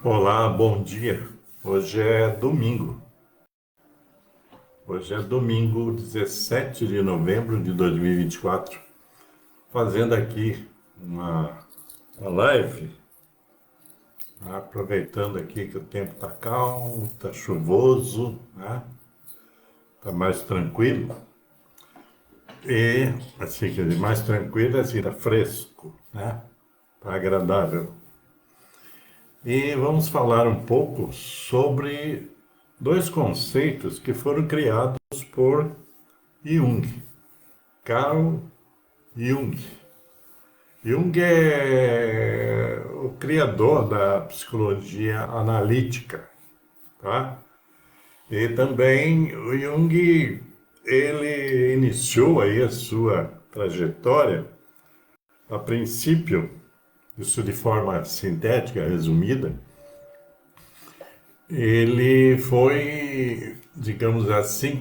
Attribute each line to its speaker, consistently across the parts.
Speaker 1: Olá, bom dia. Hoje é domingo. Hoje é domingo, 17 de novembro de 2024. Fazendo aqui uma live, aproveitando aqui que o tempo está calmo, está chuvoso, né? Está mais tranquilo. E, assim, quer dizer, mais tranquilo, assim, está fresco, né? Está agradável. E vamos falar um pouco sobre dois conceitos que foram criados por Jung, Carl Jung. Jung é o criador da psicologia analítica, tá? E também o Jung, ele iniciou aí a sua trajetória, a princípio, isso de forma sintética, resumida, ele foi, digamos assim,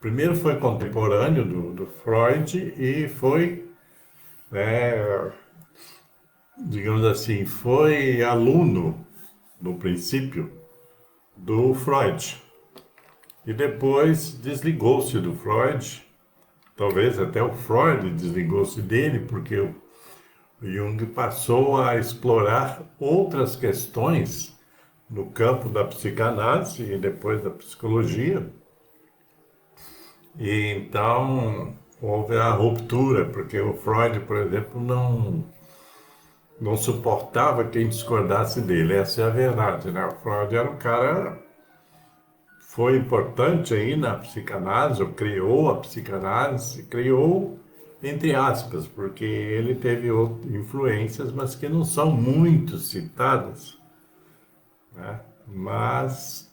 Speaker 1: primeiro foi contemporâneo do Freud e foi, né, digamos assim, foi aluno, no princípio, do Freud. E depois desligou-se do Freud, talvez até o Freud desligou-se dele, porque o Jung passou a explorar outras questões no campo da psicanálise e depois da psicologia. E então houve a ruptura, porque o Freud, por exemplo, não suportava quem discordasse dele. Essa é a verdade, né? O Freud era um cara, foi importante aí na psicanálise, ou criou a psicanálise, criou entre aspas, porque ele teve influências, mas que não são muito citadas, né? Mas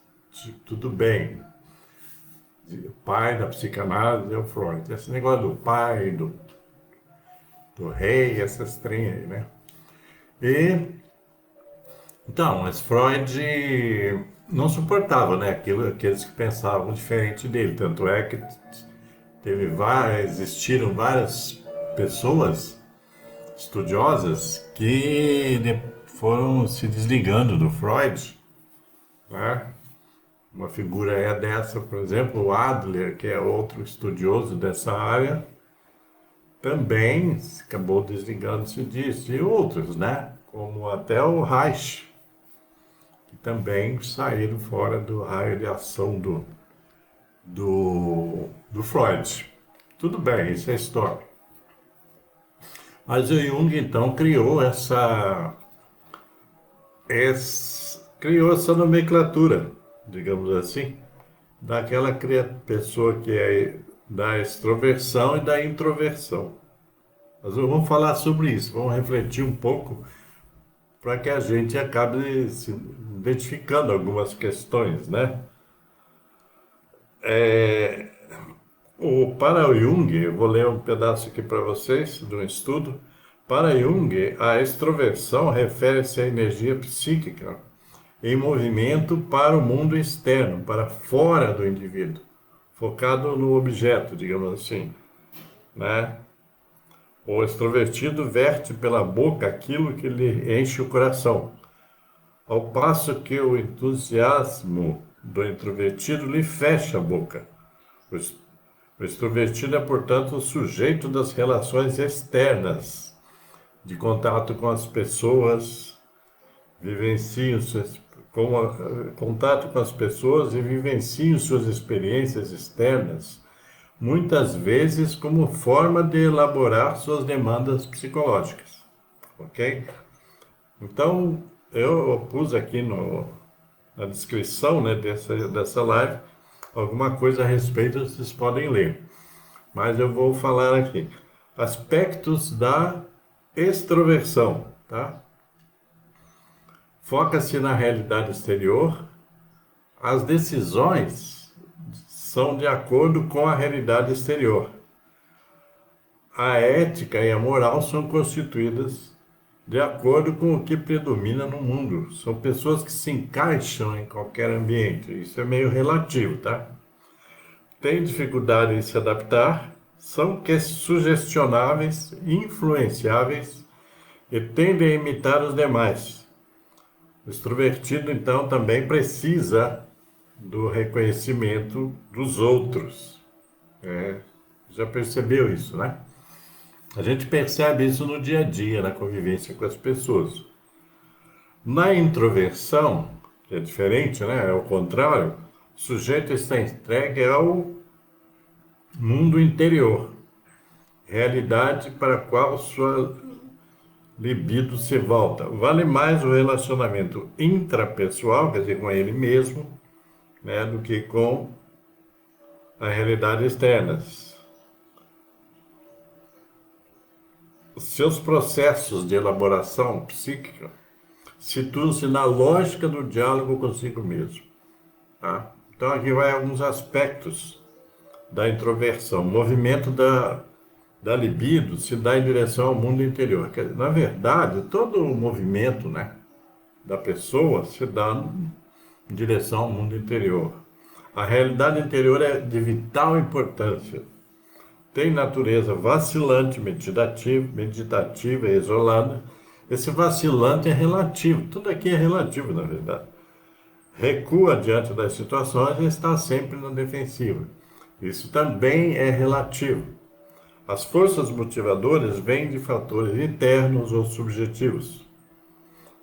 Speaker 1: tudo bem. O pai da psicanálise é o Freud. Esse negócio do pai, do rei, essas trem aí, né? E então, mas Freud não suportava, né, aqueles que pensavam diferente dele. Tanto é que existiram várias pessoas estudiosas que foram se desligando do Freud, né? Uma figura é dessa, por exemplo, o Adler, que é outro estudioso dessa área, também acabou desligando-se disso. E outros, né? Como até o Reich, que também saíram fora do raio de ação do Freud. Tudo bem, isso é história. Mas o Jung, então, criou essa nomenclatura, digamos assim, daquela pessoa que é da extroversão e da introversão. Mas vamos falar sobre isso, vamos refletir um pouco para que a gente acabe se identificando algumas questões, né? Para o Jung, eu vou ler um pedaço aqui para vocês de um estudo. Para Jung, a extroversão refere-se à energia psíquica em movimento para o mundo externo, para fora do indivíduo, focado no objeto, digamos assim, né? O extrovertido verte pela boca aquilo que lhe enche o coração, ao passo que o entusiasmo do introvertido lhe fecha a boca. O extrovertido é, portanto, o sujeito das relações externas, de contato com as pessoas, vivenciam contato com as pessoas e vivenciam suas experiências externas, muitas vezes como forma de elaborar suas demandas psicológicas, ok? Então, eu pus aqui na descrição, né, dessa live alguma coisa a respeito, vocês podem ler. Mas eu vou falar aqui. Aspectos da extroversão, tá? Foca-se na realidade exterior. As decisões são de acordo com a realidade exterior. A ética e a moral são constituídas de acordo com o que predomina no mundo. São pessoas que se encaixam em qualquer ambiente. Isso é meio relativo, tá? Têm dificuldade em se adaptar, são sugestionáveis, influenciáveis e tendem a imitar os demais. O extrovertido, então, também precisa do reconhecimento dos outros. É, já percebeu isso, né? A gente percebe isso no dia a dia, na convivência com as pessoas. Na introversão, que é diferente, né? É o contrário, o sujeito está entregue ao mundo interior, realidade para a qual sua libido se volta. Vale mais o relacionamento intrapessoal, quer dizer, com ele mesmo, né, do que com a realidade externa. Os seus processos de elaboração psíquica situam-se na lógica do diálogo consigo mesmo. Tá? Então aqui vai alguns aspectos da introversão. O movimento da libido se dá em direção ao mundo interior. Quer dizer, na verdade, todo o movimento, né, da pessoa se dá em direção ao mundo interior. A realidade interior é de vital importância. Tem natureza vacilante, meditativa e isolada. Esse vacilante é relativo. Tudo aqui é relativo, na verdade. Recua diante das situações e está sempre na defensiva. Isso também é relativo. As forças motivadoras vêm de fatores internos ou subjetivos.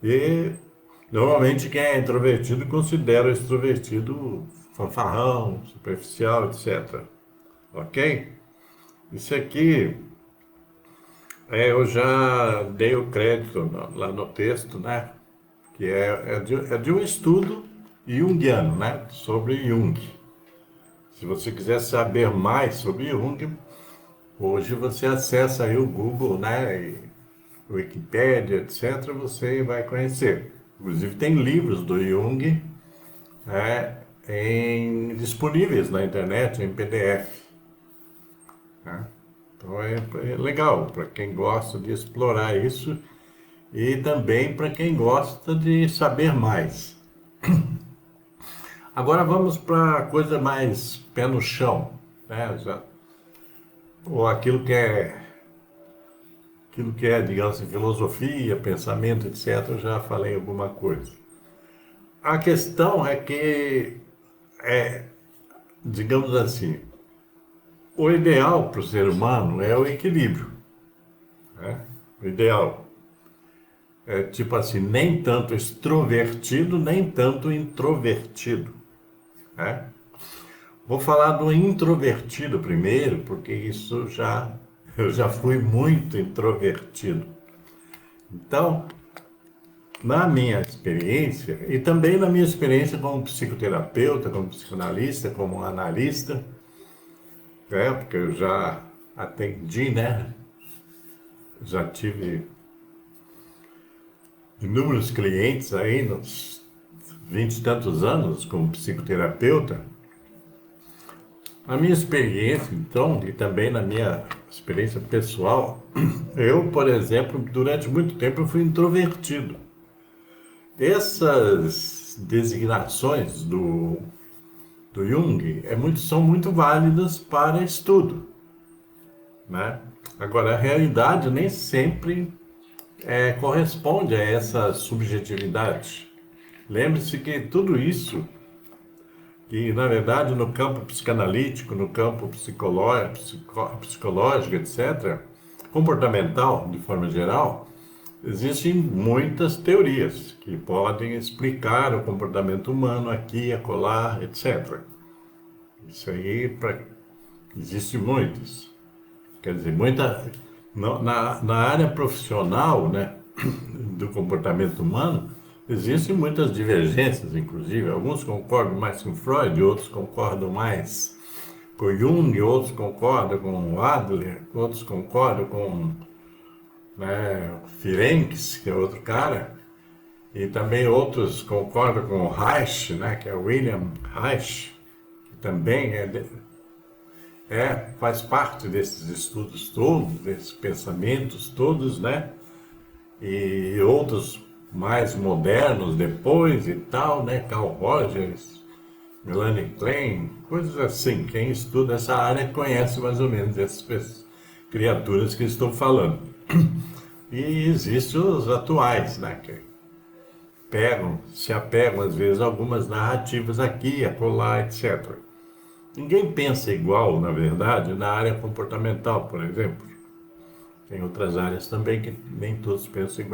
Speaker 1: E, normalmente, quem é introvertido considera o extrovertido fanfarrão, superficial, etc. Ok? Isso aqui, eu já dei o crédito lá no texto, né? Que é de um estudo junguiano, né? Sobre Jung. Se você quiser saber mais sobre Jung, hoje você acessa aí o Google, né? E Wikipédia, etc. Você vai conhecer. Inclusive tem livros do Jung, né, disponíveis na internet, em PDF. Né? Então é legal para quem gosta de explorar isso e também para quem gosta de saber mais. Agora vamos para a coisa mais pé no chão, né? Ou aquilo que é, digamos assim, filosofia, pensamento, etc. Eu já falei alguma coisa. A questão é que, digamos assim, o ideal para o ser humano é o equilíbrio, né? O ideal é tipo assim, nem tanto extrovertido, nem tanto introvertido, né? Vou falar do introvertido primeiro, porque eu já fui muito introvertido. Então, na minha experiência, e também na minha experiência como psicoterapeuta, como psicanalista, como analista, porque eu já atendi, né? Já tive inúmeros clientes aí nos 20 e tantos anos como psicoterapeuta. Na minha experiência, então, e também na minha experiência pessoal, eu, por exemplo, durante muito tempo eu fui introvertido. Essas designações do Jung são muito válidas para estudo, né? Agora, a realidade nem sempre corresponde a essa subjetividade. Lembre-se que tudo isso, que na verdade no campo psicanalítico, no campo psicológico, etc., comportamental, de forma geral, existem muitas teorias que podem explicar o comportamento humano aqui, acolá, etc. Isso aí, existe muitas. Quer dizer, na área profissional, né, do comportamento humano, existem muitas divergências, inclusive. Alguns concordam mais com Freud, outros concordam mais com Jung, outros concordam com Adler, outros concordam com, né, Ferenczi, que é outro cara, e também outros concordam com o Reich, né, que é William Reich, que também faz parte desses estudos todos, desses pensamentos todos, né? E outros mais modernos depois e tal, né? Carl Rogers, Melanie Klein, coisas assim. Quem estuda essa área conhece mais ou menos essas criaturas que estou falando. E existem os atuais, né? Que se apegam às vezes a algumas narrativas aqui, acolá, etc. Ninguém pensa igual, na verdade, na área comportamental, por exemplo. Tem outras áreas também que nem todos pensam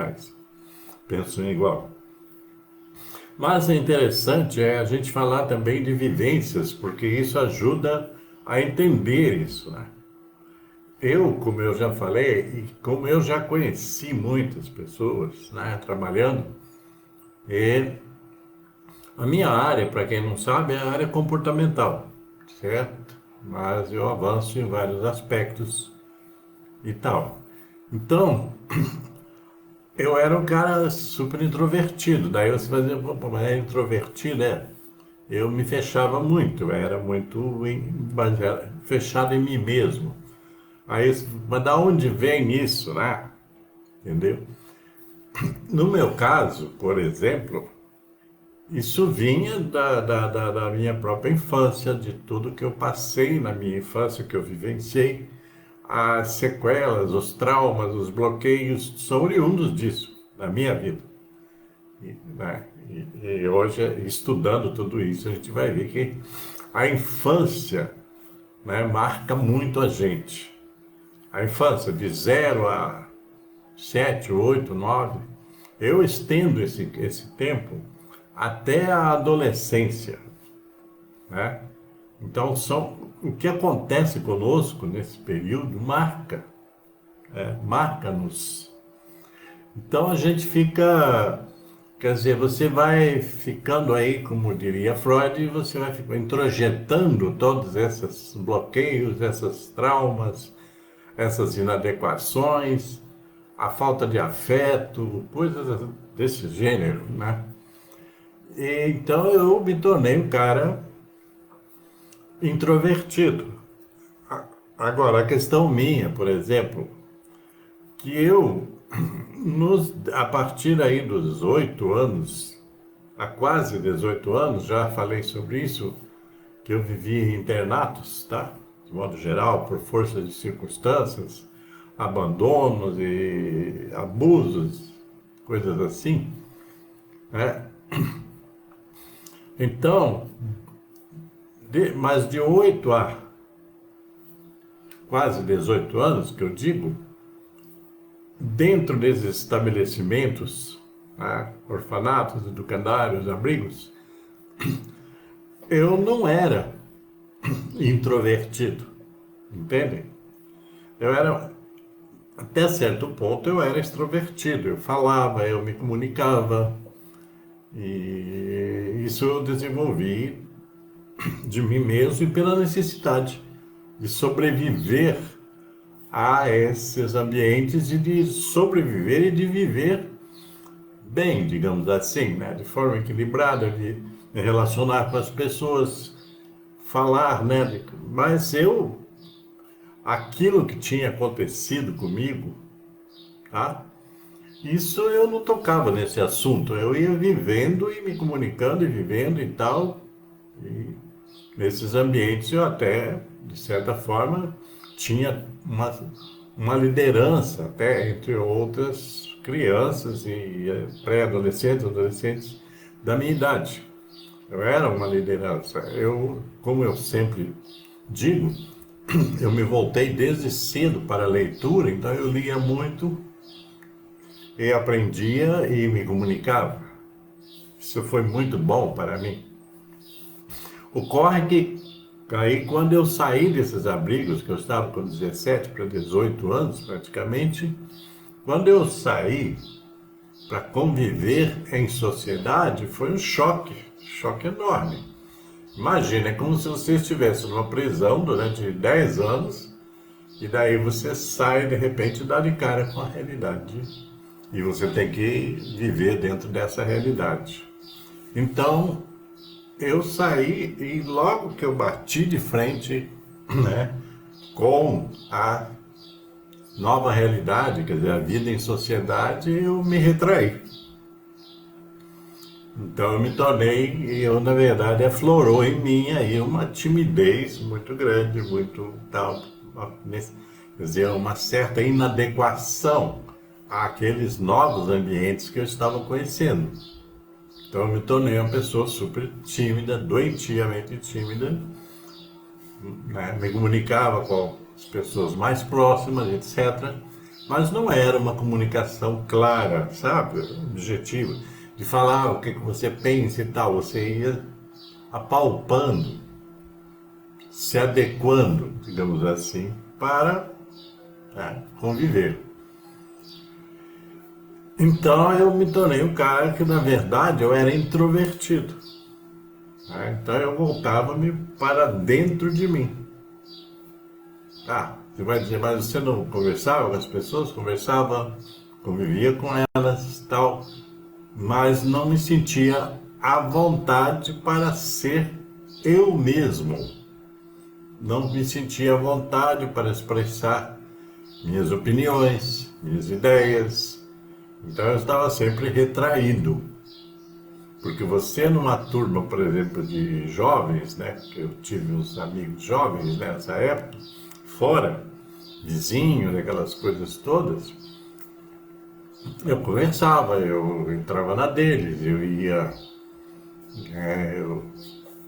Speaker 1: igual. Mas é interessante a gente falar também de vivências, porque isso ajuda a entender isso, né? Como eu já falei, e como eu já conheci muitas pessoas, né, trabalhando, e a minha área, para quem não sabe, é a área comportamental, certo? Mas eu avanço em vários aspectos e tal. Então, eu era um cara super introvertido. Daí você vai dizer, pô, mas é introvertido, é? Eu me fechava muito, eu era muito fechado em mim mesmo. Aí, mas da onde vem isso, né? Entendeu? No meu caso, por exemplo, isso vinha da minha própria infância, de tudo que eu passei na minha infância, que eu vivenciei. As sequelas, os traumas, os bloqueios são oriundos disso, da minha vida. Né? E hoje, estudando tudo isso, a gente vai ver que a infância, né, marca muito a gente. A infância, de 0 a 7, 8, 9, eu estendo esse tempo até a adolescência, né? Então, o que acontece conosco nesse período marca-nos. Então, a gente fica, quer dizer, você vai ficando aí, como diria Freud, você vai introjetando todos esses bloqueios, esses traumas, essas inadequações, a falta de afeto, coisas desse gênero, né? E, então eu me tornei um cara introvertido. Agora, a questão minha, por exemplo, que eu, a partir aí dos 8 anos, há quase 18 anos, já falei sobre isso, que eu vivi em internatos, tá? De modo geral, por força de circunstâncias, abandonos e abusos, coisas assim, né? Então, mas de 8 a quase 18 anos, que eu digo, dentro desses estabelecimentos, né, orfanatos, educandários, abrigos, eu não era introvertido, entendem? Eu era, até certo ponto, eu era extrovertido, eu falava, eu me comunicava, e isso eu desenvolvi de mim mesmo e pela necessidade de sobreviver a esses ambientes e de sobreviver e de viver bem, digamos assim, né? De forma equilibrada, de me relacionar com as pessoas, falar, né? Mas aquilo que tinha acontecido comigo, tá? Isso eu não tocava nesse assunto, eu ia vivendo e me comunicando e vivendo e tal, e nesses ambientes eu até, de certa forma, tinha uma liderança, até entre outras crianças e pré-adolescentes, adolescentes da minha idade. Eu era uma liderança. Como eu sempre digo, eu me voltei desde cedo para a leitura, então eu lia muito e aprendia e me comunicava. Isso foi muito bom para mim. Ocorre que aí quando eu saí desses abrigos, que eu estava com 17 para 18 anos praticamente, quando eu saí para conviver em sociedade, foi um choque enorme. Imagina, é como se você estivesse numa prisão durante 10 anos e daí você sai de repente e dá de cara com a realidade. E você tem que viver dentro dessa realidade. Então, eu saí e logo que eu bati de frente, né, com a nova realidade, quer dizer, a vida em sociedade, eu me retraí. Então eu me tornei, e eu na verdade aflorou em mim aí uma timidez muito grande, muito tal, quer dizer, uma certa inadequação àqueles novos ambientes que eu estava conhecendo. Então eu me tornei uma pessoa super tímida, doentiamente tímida, né? Me comunicava com as pessoas mais próximas, etc. Mas não era uma comunicação clara, sabe? Objetiva, de falar o que você pensa e tal. Você ia apalpando, se adequando, digamos assim, para conviver. Então eu me tornei um cara que, na verdade, eu era introvertido. Né? Então eu voltava-me para dentro de mim. Você vai dizer, mas você não conversava com as pessoas? Conversava, convivia com elas, tal, mas não me sentia à vontade para ser eu mesmo. Não me sentia à vontade para expressar minhas opiniões, minhas ideias. Então eu estava sempre retraído. Porque você numa turma, por exemplo, de jovens, né? Que eu tive uns amigos jovens nessa época, fora, vizinhos, aquelas coisas todas, eu conversava, eu entrava na deles, eu ia, eu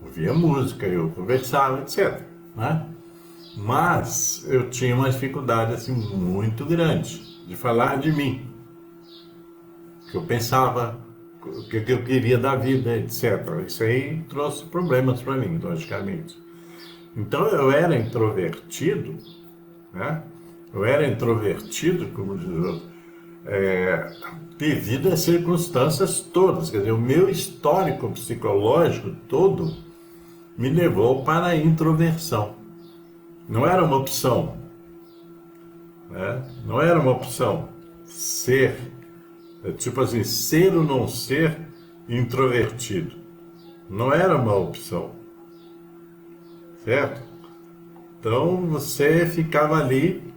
Speaker 1: ouvia música, eu conversava, etc. Né? Mas eu tinha uma dificuldade assim muito grande de falar de mim, o que eu pensava, o que eu queria da vida, etc. Isso aí trouxe problemas para mim, logicamente. Então eu era introvertido, né? Eu era introvertido, como diz o outro, devido às circunstâncias todas. Quer dizer, o meu histórico psicológico todo me levou para a introversão. Não era uma opção, né? Não era uma opção ser, tipo assim, ser ou não ser introvertido. Não era uma opção, certo? Então você ficava ali,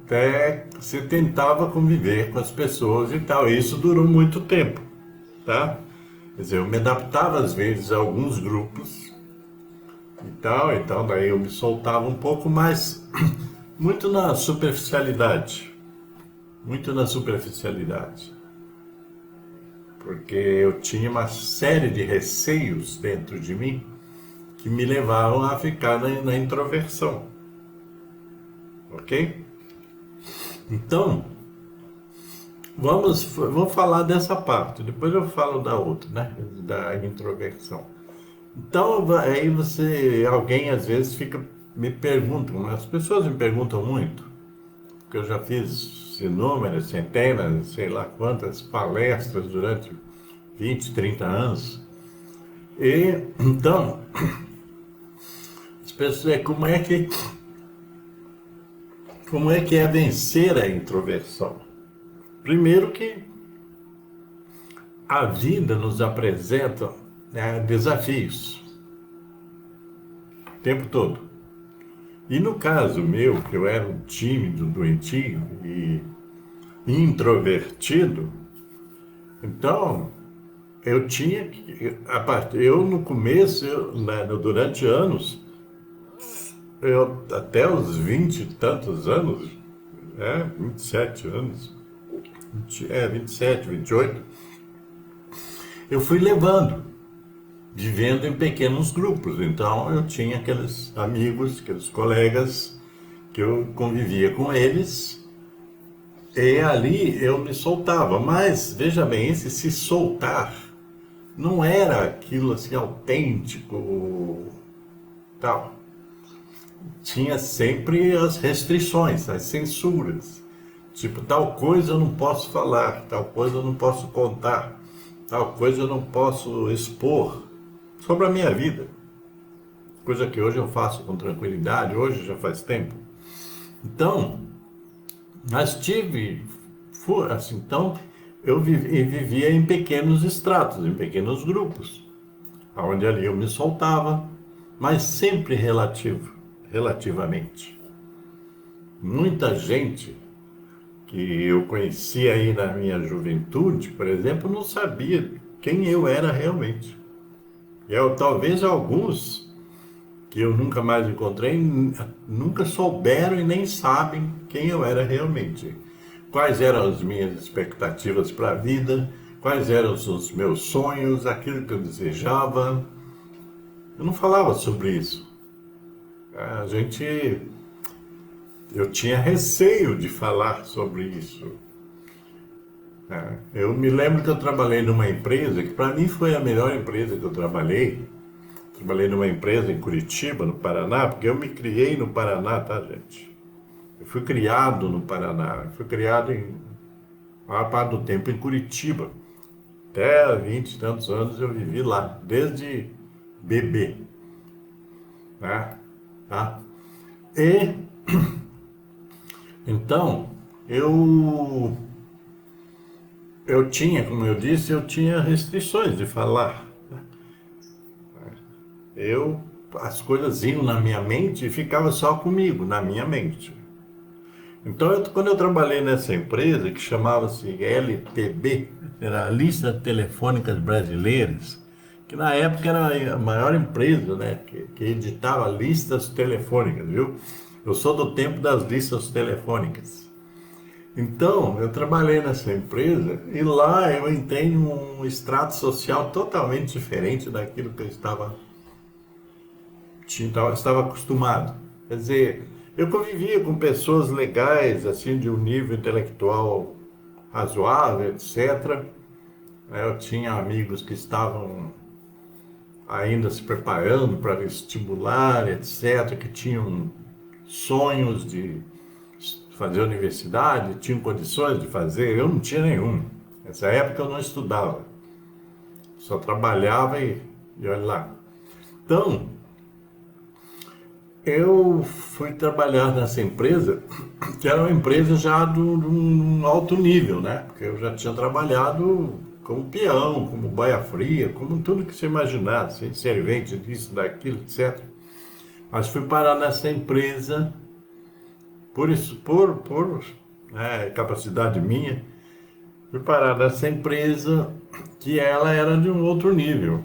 Speaker 1: até você tentava conviver com as pessoas e tal. E isso durou muito tempo, tá? Quer dizer, eu me adaptava às vezes a alguns grupos e tal, então daí eu me soltava um pouco mais, muito na superficialidade, muito na superficialidade. Porque eu tinha uma série de receios dentro de mim que me levavam a ficar na introversão, ok? Então, vou falar dessa parte, depois eu falo da outra, né? Da introversão. Então, aí alguém às vezes me pergunta, as pessoas me perguntam muito, porque eu já fiz inúmeras, centenas, sei lá quantas palestras durante 20, 30 anos. E então, as pessoas, como é que é vencer a introversão? Primeiro que a vida nos apresenta, né, desafios o tempo todo. E no caso meu, que eu era um tímido, doentio e introvertido, então eu no começo, durante anos, até os 20 e tantos anos, 27 anos, 27, 28, eu fui levando, vivendo em pequenos grupos. Então eu tinha aqueles amigos, aqueles colegas que eu convivia com eles e ali eu me soltava. Mas veja bem, esse se soltar não era aquilo assim autêntico, tal. Tinha sempre as restrições, as censuras. Tipo, tal coisa eu não posso falar, tal coisa eu não posso contar, tal coisa eu não posso expor sobre a minha vida. Coisa que hoje eu faço com tranquilidade, hoje já faz tempo. Então, então eu vivia em pequenos estratos, em pequenos grupos, onde ali eu me soltava, mas sempre relativamente. Muita gente que eu conheci aí na minha juventude, por exemplo, não sabia quem eu era realmente. Talvez alguns que eu nunca mais encontrei nunca souberam e nem sabem quem eu era realmente. Quais eram as minhas expectativas para a vida, quais eram os meus sonhos, aquilo que eu desejava. Eu não falava sobre isso. A gente, eu tinha receio de falar sobre isso. Eu me lembro que eu trabalhei numa empresa que para mim foi a melhor empresa que eu trabalhei. Trabalhei numa empresa em Curitiba, no Paraná, porque eu me criei no Paraná, tá, gente? Eu fui criado no Paraná, eu fui criado em a maior parte do tempo em Curitiba. Até 20 e tantos anos eu vivi lá, desde bebê, né? Tá? E então eu eu tinha, como eu disse, eu tinha restrições de falar. Eu as coisas iam na minha mente e ficava só comigo, na minha mente. Então, quando eu trabalhei nessa empresa que chamava-se LTB, era a Lista Telefônicas Brasileiras, que na época era a maior empresa, né, que editava listas telefônicas, viu? Eu sou do tempo das listas telefônicas. Então, eu trabalhei nessa empresa e lá eu entrei em um extrato social totalmente diferente daquilo que eu estava acostumado. Quer dizer, eu convivia com pessoas legais, assim, de um nível intelectual razoável, etc. Eu tinha amigos que estavam ainda se preparando para vestibular, etc., que tinham sonhos de fazer universidade, tinham condições de fazer. Eu não tinha nenhum. Nessa época eu não estudava, só trabalhava e olha lá. Então, eu fui trabalhar nessa empresa, que era uma empresa já de um alto nível, né? Porque eu já tinha trabalhado como peão, como baia fria, como tudo que você imaginasse, servente disso, daquilo, etc. Mas fui parar nessa empresa, por isso, capacidade minha, fui parar nessa empresa que ela era de um outro nível.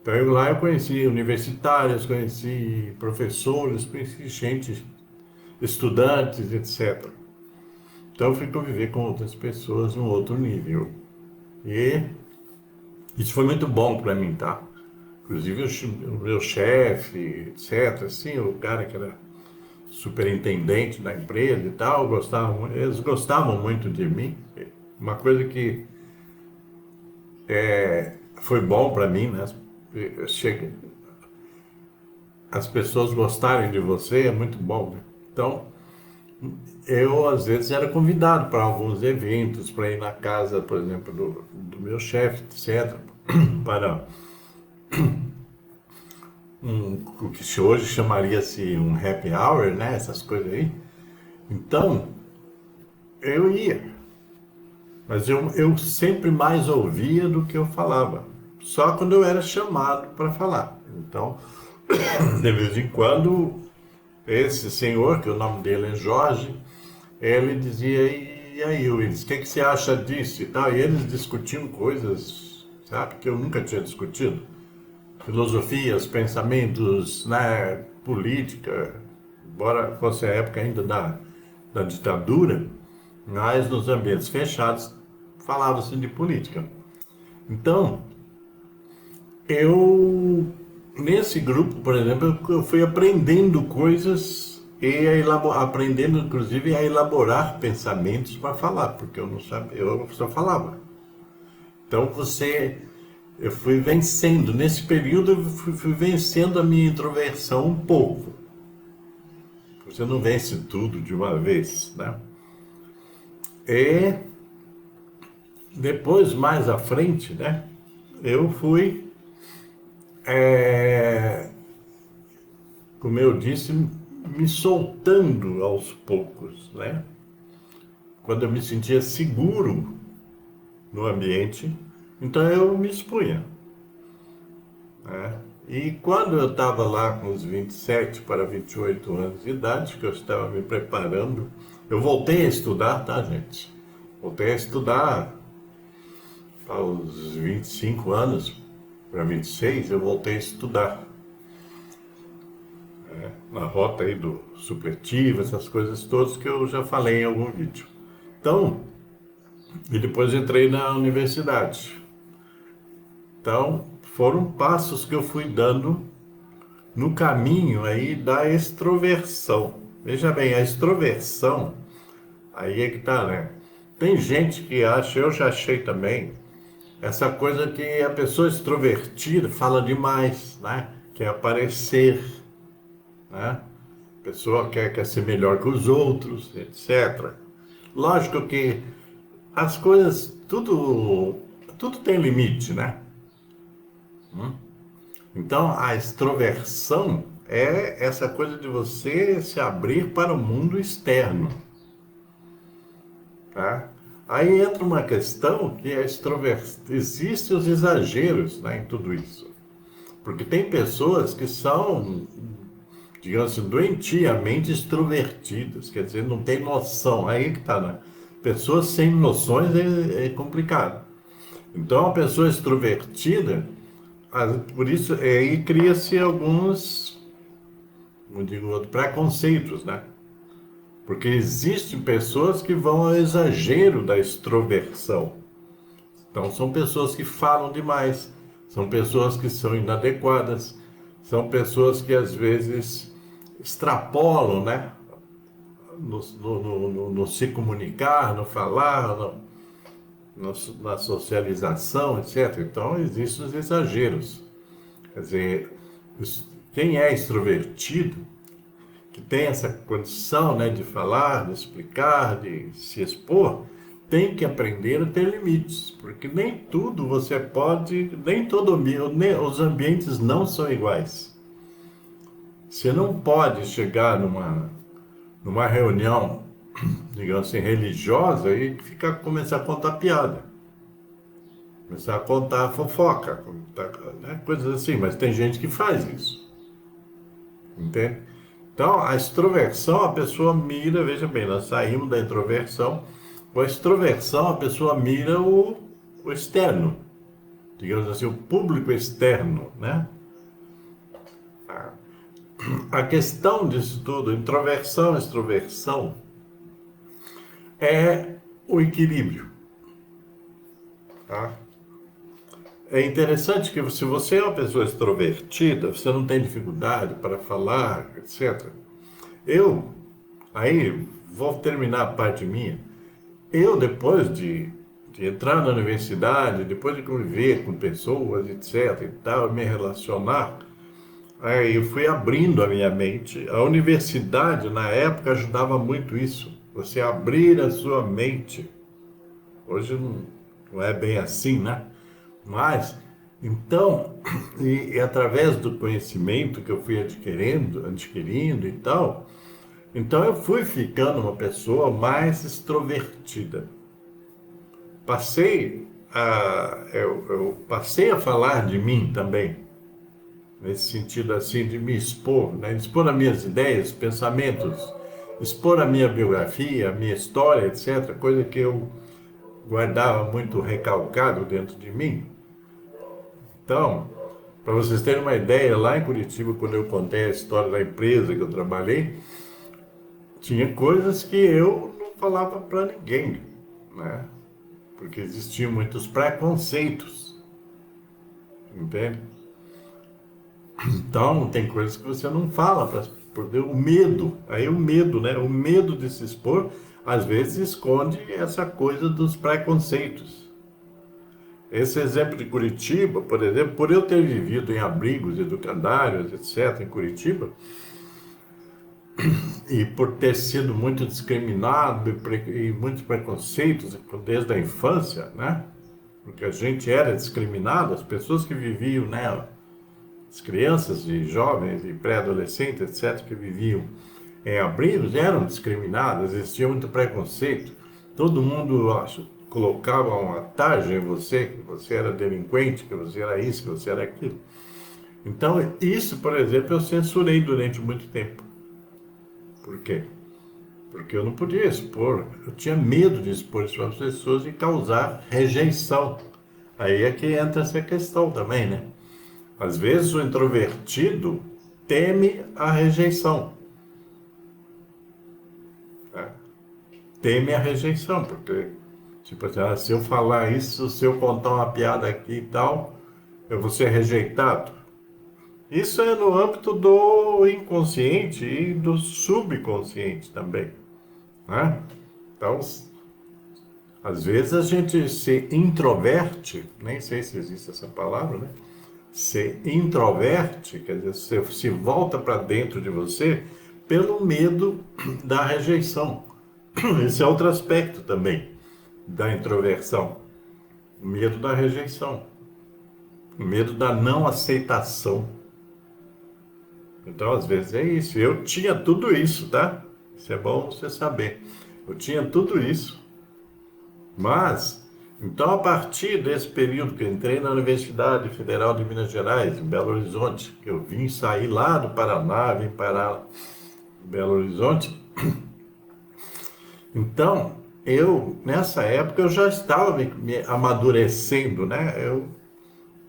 Speaker 1: Então lá eu conheci universitários, conheci professores, conheci gente, estudantes, etc. Então eu fui conviver com outras pessoas num outro nível. E isso foi muito bom para mim, tá? Inclusive o meu chefe, etc. Assim, o cara que era superintendente da empresa e tal, eles gostavam muito de mim. Uma coisa que foi bom para mim, né? As pessoas gostarem de você é muito bom, né? Então, eu às vezes era convidado para alguns eventos, para ir na casa, por exemplo, do meu chefe, etc., para o que hoje chamaria-se um happy hour, né? Essas coisas aí. Então, eu ia, mas eu sempre mais ouvia do que eu falava. Só quando eu era chamado para falar. Então, de vez em quando, esse senhor, que o nome dele é Jorge, ele dizia, e aí, Willis, o que você acha disso e tal? E eles discutiam coisas, sabe, que eu nunca tinha discutido. Filosofias, pensamentos, né, política, embora fosse a época ainda da ditadura, mas nos ambientes fechados falava-se de política. Então, eu, nesse grupo, por exemplo, eu fui aprendendo coisas e aprendendo, inclusive, a elaborar pensamentos para falar, porque eu não sabia, eu só falava. Então, eu fui vencendo, nesse período, eu fui vencendo a minha introversão um pouco. Você não vence tudo de uma vez, né? E depois, mais à frente, né? Eu fui, é, como eu disse, me soltando aos poucos, né? Quando eu me sentia seguro no ambiente, então eu me expunha, né? E quando eu estava lá com os 27 para 28 anos de idade, que eu estava me preparando, eu voltei a estudar, tá, gente? Voltei a estudar aos 25 anos para 26, eu voltei a estudar, na rota aí do supletivo, essas coisas todas que eu já falei em algum vídeo. Então, E depois entrei na universidade. Então, foram passos que eu fui dando no caminho aí da extroversão. Veja bem, a extroversão, aí é que tá, né? Tem gente que acha, eu já achei também, essa coisa que a pessoa extrovertida fala demais, né? Quer aparecer, né? A pessoa quer ser melhor que os outros, etc. Lógico que as coisas, tudo tem limite, né? Então, a extroversão é essa coisa de você se abrir para o mundo externo, tá? Aí entra uma questão que a extroversão, existem os exageros, né, em tudo isso. Porque tem pessoas que são, digamos assim, doentiamente extrovertidas, quer dizer, não tem noção. Aí que tá, né? Pessoas sem noções é complicado. Então, a pessoa extrovertida, por isso, aí cria-se alguns, como digo, preconceitos, né? Porque existem pessoas que vão ao exagero da extroversão. Então, são pessoas que falam demais, são pessoas que são inadequadas, são pessoas que às vezes extrapolam, né? No se comunicar, no falar, na socialização, etc. Então, existem os exageros. Quer dizer, quem é extrovertido, que tem essa condição, né, de falar, de explicar, de se expor, tem que aprender a ter limites, porque nem tudo você pode, nem todo os ambientes não são iguais. Você não pode chegar numa reunião, digamos assim, religiosa e começar a contar piada, começar a contar fofoca, né, coisas assim, mas tem gente que faz isso, entende? Então, a extroversão, a pessoa mira, veja bem, nós saímos da introversão. Com a extroversão, a pessoa mira o externo, digamos assim, o público externo, né? A questão disso tudo, introversão, extroversão, é o equilíbrio, tá? É interessante que se você é uma pessoa extrovertida, você não tem dificuldade para falar, etc. Eu, aí, vou terminar a parte minha. Eu, depois de entrar na universidade, depois de conviver com pessoas, etc. e tal, me relacionar, aí eu fui abrindo a minha mente. A universidade, na época, ajudava muito isso. Você abrir a sua mente. Hoje não é bem assim, né? Mas, então, e através do conhecimento que eu fui adquirindo e tal, então eu fui ficando uma pessoa mais extrovertida. Eu passei a falar de mim também, nesse sentido assim, de me expor, né? Expor as minhas ideias, pensamentos, expor a minha biografia, a minha história, etc., coisa que eu guardava muito recalcado dentro de mim. Então, para vocês terem uma ideia, lá em Curitiba, quando eu contei a história da empresa que eu trabalhei, tinha coisas que eu não falava para ninguém, né? Porque existiam muitos preconceitos, entende? Então, tem coisas que você não fala, porque o medo, aí o medo, né? O medo de se expor, às vezes esconde essa coisa dos preconceitos. Esse exemplo de Curitiba, por exemplo, por eu ter vivido em abrigos educandários, etc., em Curitiba, e por ter sido muito discriminado e muitos preconceitos desde a infância, né? Porque a gente era discriminado, as pessoas que viviam, né? As crianças e jovens e pré-adolescentes, etc., que viviam em abrigos eram discriminadas, existia muito preconceito. Todo mundo colocava uma tarja em você, que você era delinquente, que você era isso, que você era aquilo. Então, isso, por exemplo, eu censurei durante muito tempo. Por quê? Porque eu não podia expor, eu tinha medo de expor isso para as pessoas e causar rejeição. Aí é que entra essa questão também, né? Às vezes o introvertido teme a rejeição, né? Teme a rejeição, porque Tipo assim, se eu falar isso, se eu contar uma piada aqui e tal, eu vou ser rejeitado. Isso é no âmbito do inconsciente e do subconsciente também, né? Então, às vezes a gente se introverte, nem sei se existe essa palavra, né? Se introverte, quer dizer, você se volta para dentro de você pelo medo da rejeição. Esse é outro aspecto também da introversão, o medo da rejeição, o medo da não aceitação. Então, às vezes é isso. Eu tinha tudo isso, tá? Isso é bom você saber. Eu tinha tudo isso, mas, então, a partir desse período que eu entrei na Universidade Federal de Minas Gerais, em Belo Horizonte, que eu vim sair lá do Paraná, vim parar em Belo Horizonte, então, nessa época, eu já estava me amadurecendo, né?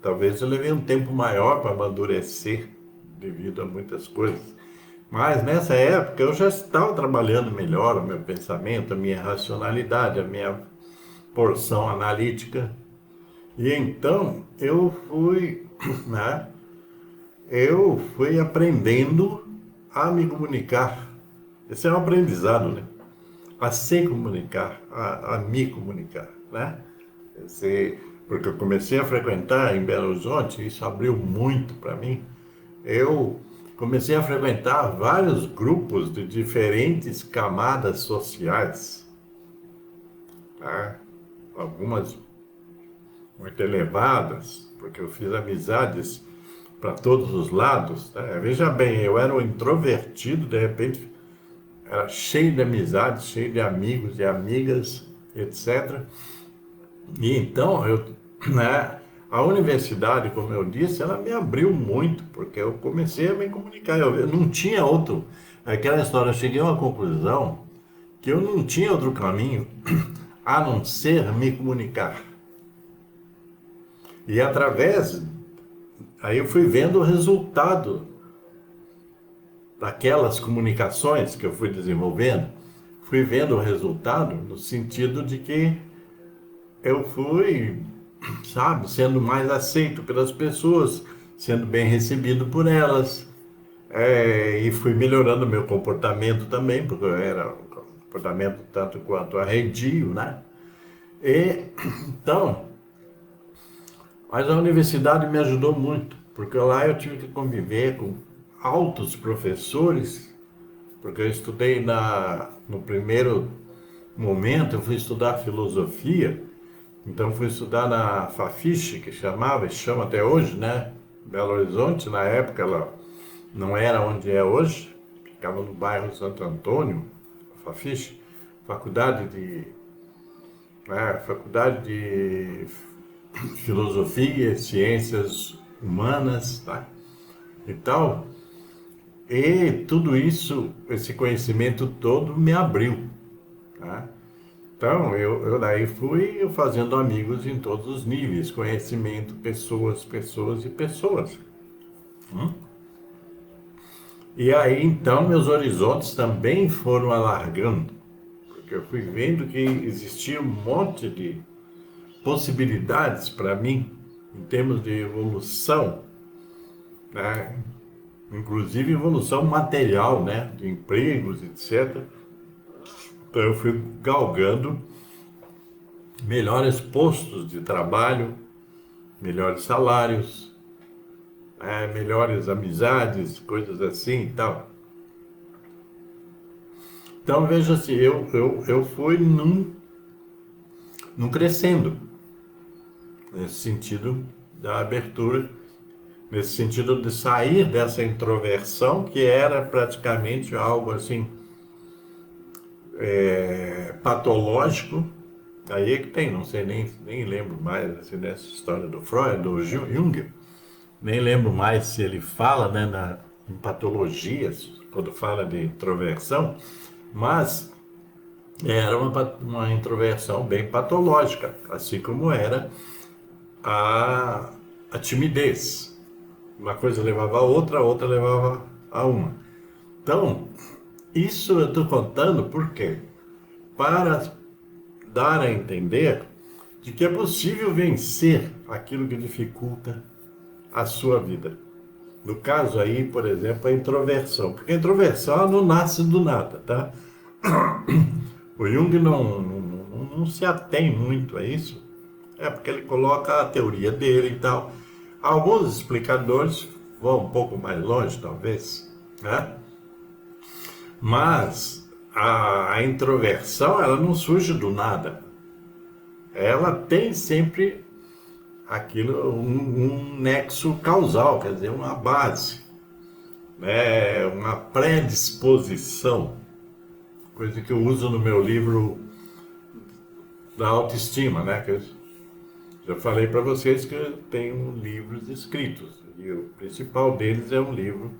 Speaker 1: Talvez eu levei um tempo maior para amadurecer, devido a muitas coisas. Mas nessa época eu já estava trabalhando melhor o meu pensamento, a minha racionalidade, a minha porção analítica. E então né? Eu fui aprendendo a me comunicar. Esse é um aprendizado, né? A se comunicar, a me comunicar, né? Porque eu comecei a frequentar em Belo Horizonte, isso abriu muito para mim. Eu comecei a frequentar vários grupos de diferentes camadas sociais, tá? Algumas muito elevadas, porque eu fiz amizades para todos os lados, né? Veja bem, eu era um introvertido, de repente era cheio de amizades, cheio de amigos e amigas, etc. E então, né, a universidade, como eu disse, ela me abriu muito, porque eu comecei a me comunicar. Eu não tinha outro. Aquela história, eu cheguei a uma conclusão que eu não tinha outro caminho a não ser me comunicar. E aí eu fui vendo o resultado daquelas comunicações que eu fui desenvolvendo, fui vendo o resultado no sentido de que eu fui, sabe, sendo mais aceito pelas pessoas, sendo bem recebido por elas, e fui melhorando meu comportamento também, porque eu era um comportamento tanto quanto arredio, né? E então, mas a universidade me ajudou muito, porque lá eu tive que conviver com altos professores, porque eu estudei no primeiro momento, eu fui estudar filosofia. Então fui estudar na Fafiche, que chamava, e chama até hoje, né? Belo Horizonte, na época ela não era onde é hoje, ficava no bairro Santo Antônio, a Fafiche, faculdade de, faculdade de Filosofia e Ciências Humanas, tá? E tal. E tudo isso, esse conhecimento todo me abriu, tá? Então, eu daí fui fazendo amigos em todos os níveis, conhecimento, pessoas, pessoas e pessoas. Hum? E aí, então, meus horizontes também foram alargando, porque eu fui vendo que existia um monte de possibilidades para mim, em termos de evolução, né? Inclusive evolução material, né? De empregos, etc. Então, eu fui galgando melhores postos de trabalho, melhores salários, melhores amizades, coisas assim e tal. Então, veja assim, eu fui num crescendo, nesse sentido da abertura, nesse sentido de sair dessa introversão, que era praticamente algo assim, patológico. Aí é que tem, não sei, nem lembro mais assim, dessa história do Freud, do Jung, nem lembro mais se ele fala, né, em patologias, quando fala de introversão, mas era uma introversão bem patológica, assim como era a, a timidez. Uma coisa levava a outra levava a uma. Então, isso eu estou contando porque para dar a entender de que é possível vencer aquilo que dificulta a sua vida. No caso aí, por exemplo, a introversão. Porque a introversão ela não nasce do nada, tá? O Jung não se atém muito a isso. É porque ele coloca a teoria dele e tal. Alguns explicadores vão um pouco mais longe, talvez, né? Mas a introversão, ela não surge do nada. Ela tem sempre aquilo, um nexo causal, quer dizer, uma base, né? Uma predisposição, coisa que eu uso no meu livro da autoestima, né? Que eu já falei para vocês que eu tenho livros escritos, e o principal deles é um livro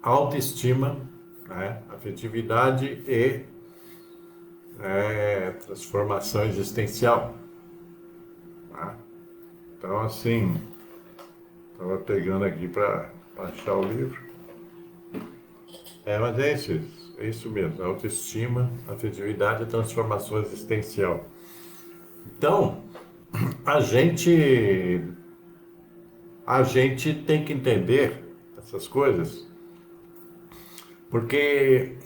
Speaker 1: Autoestima, né? Afetividade e transformação existencial. Tá? Então, assim, estava pegando aqui para achar o livro. Mas é isso mesmo, autoestima, afetividade e transformação existencial. Então, a gente tem que entender essas coisas, porque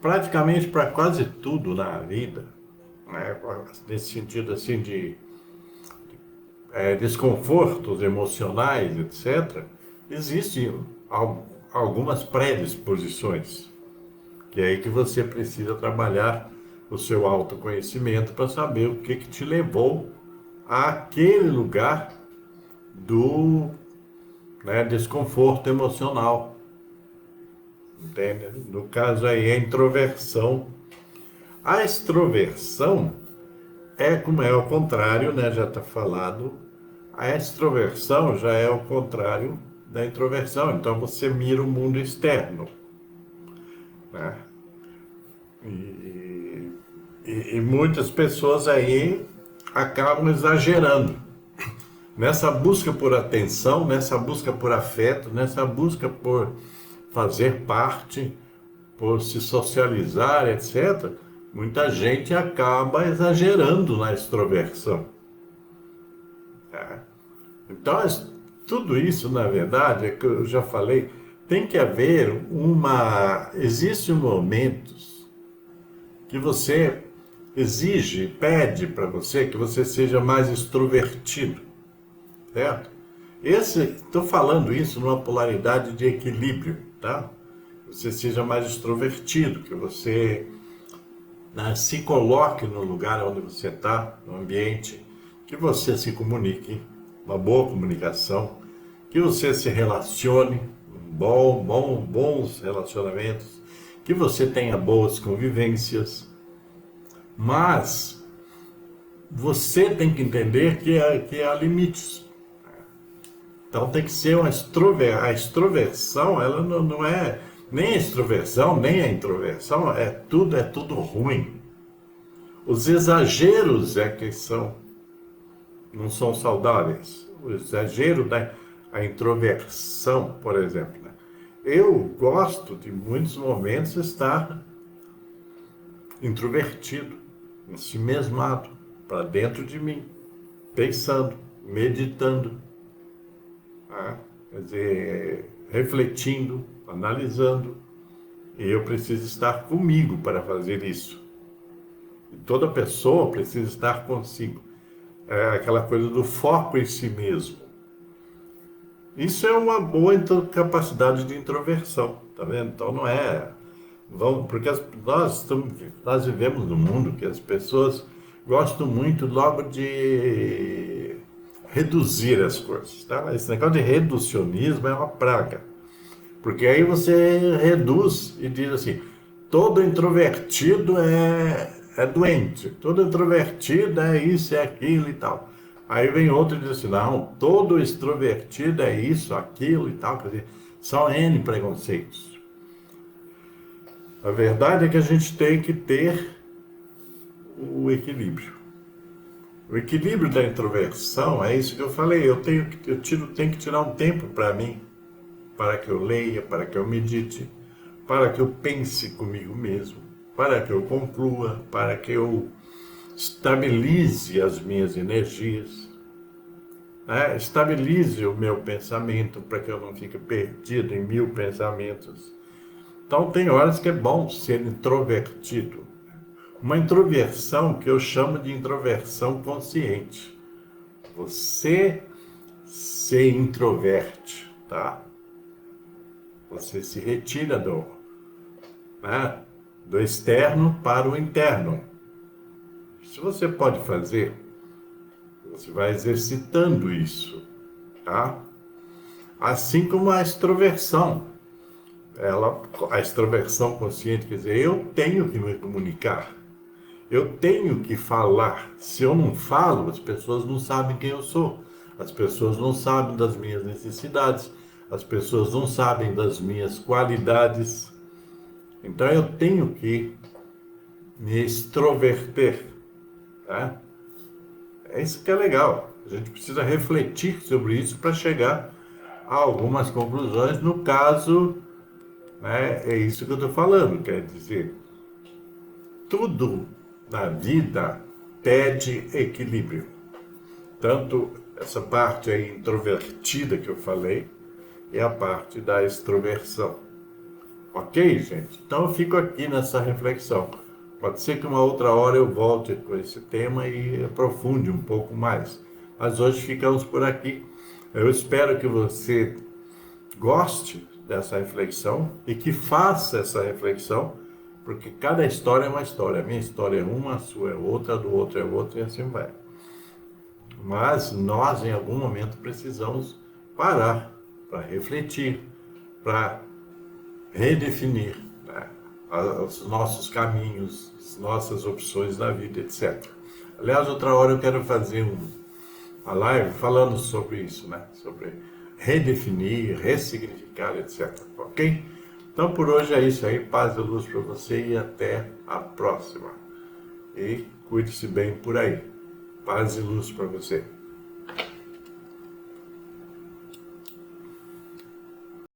Speaker 1: praticamente para quase tudo na vida, né, nesse sentido assim de desconfortos emocionais, etc., existem algumas predisposições, que é aí que você precisa trabalhar o seu autoconhecimento para saber o que te levou àquele lugar do, né, desconforto emocional. Entende? No caso aí, a introversão. A extroversão é como é o contrário, né? Já está falado. A extroversão já é o contrário da introversão. Então você mira o mundo externo, né? E muitas pessoas aí acabam exagerando nessa busca por atenção, nessa busca por afeto, nessa busca por fazer parte, por se socializar, etc. Muita gente acaba exagerando na extroversão. Tá? Então, tudo isso, na verdade, é que eu já falei, tem que haver existem momentos que você pede para você que você seja mais extrovertido, certo? Estou falando isso numa polaridade de equilíbrio, tá? Você seja mais extrovertido, que você, né, se coloque no lugar onde você está, no ambiente, que você se comunique, uma boa comunicação, que você se relacione, bons relacionamentos, que você tenha boas convivências, mas você tem que entender que há limites. Então tem que ser a extroversão, ela não é nem a extroversão, nem a introversão, é tudo ruim. Os exageros não são saudáveis. O exagero a introversão, por exemplo, né? Eu gosto de muitos momentos estar introvertido, ensimesmado, para dentro de mim, pensando, meditando, né? Quer dizer, refletindo, analisando. E eu preciso estar comigo para fazer isso. E toda pessoa precisa estar consigo. É aquela coisa do foco em si mesmo. Isso é uma boa capacidade de introversão, tá vendo? Então não é... porque nós vivemos num mundo que as pessoas gostam muito logo de reduzir as coisas, tá? Esse negócio de reducionismo é uma praga. Porque aí você reduz e diz assim, todo introvertido é doente, todo introvertido é isso, é aquilo e tal. Aí vem outro e diz assim, não, todo extrovertido é isso, aquilo e tal. Quer dizer, são N preconceitos. A verdade é que a gente tem que ter o equilíbrio. O equilíbrio da introversão é isso que eu falei, eu tenho que tirar um tempo para mim, para que eu leia, para que eu medite, para que eu pense comigo mesmo, para que eu conclua, para que eu estabilize as minhas energias, né? Estabilize o meu pensamento para que eu não fique perdido em mil pensamentos. Então, tem horas que é bom ser introvertido. Uma introversão que eu chamo de introversão consciente. Você se introverte, tá? Você se retira né, do externo para o interno. Se você pode fazer, você vai exercitando isso, tá? Assim como a extroversão. A extroversão consciente quer dizer, eu tenho que me comunicar. Eu tenho que falar. Se eu não falo, as pessoas não sabem quem eu sou. As pessoas não sabem das minhas necessidades. As pessoas não sabem das minhas qualidades. Então eu tenho que me extroverter. Tá? É isso que é legal. A gente precisa refletir sobre isso para chegar a algumas conclusões. No caso, né, é isso que eu estou falando. Quer dizer, tudo na vida pede equilíbrio. Tanto essa parte aí introvertida que eu falei e a parte da extroversão. Ok, gente? Então eu fico aqui nessa reflexão. Pode ser que uma outra hora eu volte com esse tema e aprofunde um pouco mais. Mas hoje ficamos por aqui. Eu espero que você goste dessa reflexão e que faça essa reflexão, porque cada história é uma história. A minha história é uma, a sua é outra, a do outro é outra e assim vai. Mas nós, em algum momento, precisamos parar para refletir, para redefinir, né, os nossos caminhos, as nossas opções na vida, etc. Aliás, outra hora eu quero fazer uma live falando sobre isso, né? Sobre redefinir, ressignificar, etc. Ok? Então, por hoje é isso aí. Paz e luz para você e até a próxima. E cuide-se bem por aí. Paz e luz para você.